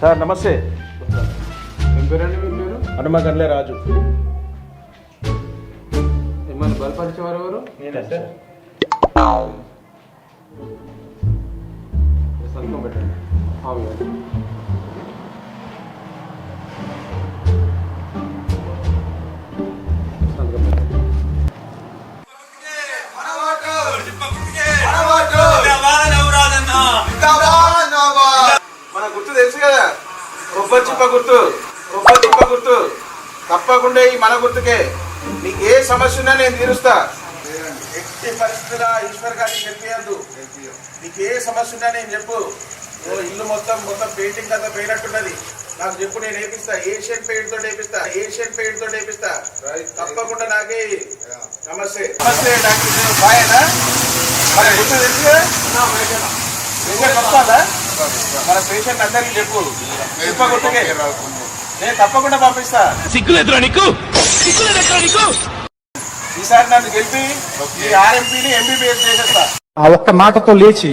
Sir నమస్తే. ఏం పేరండి మీ పేరు? హనుమగండ్లే రాజు. మిమ్మల్ని బలపరిచేవారు ఎవరు? నేనే సార్. సంతకం పెట్టండి. అవును. సంతకం పెట్టండి. మన గుర్తు తెలుసు కదా, ఒబ్బచిప్ప గుర్తు. ఒబ్బచిప్ప గుర్తు తప్పకుండా ఈ మన గుర్తుకే. నీకు ఏ సమస్య ఉన్నా నేను తీరుస్తా. ఎట్టి పరిస్థితుల్లో ఈశ్వర్ గారికి చెప్పేయద్దు. నీకు ఏ సమస్య ఉన్నా నేను చెప్పు. ఇల్లు మొత్తం పెయింటింగ్ అంతా పోయినట్టున్నది, నాకు చెప్పు, నేను వేపిస్తా. ఏషియన్ పెయింట్ తోటి వేపిస్తా. తప్పకుండా నాకే నమస్తే. నమస్తే డాక్టర్ బాయేనా? మన గుర్తు తెలుసు కదా, పేషెంట్ వస్తుందా? మన పేషెంట్ అందరికి చెప్పు, చెప్ప గుర్తుకే నేను తప్పకుండా పంపిస్తా. సిగ్గులేదురా నీకు? ఈసారి నన్ను గెలిపి ఈ ఆర్ఎంపీని ఎంబీబీఎస్ చేసేస్తా. ఆ ఒక్క మాటతో లేచి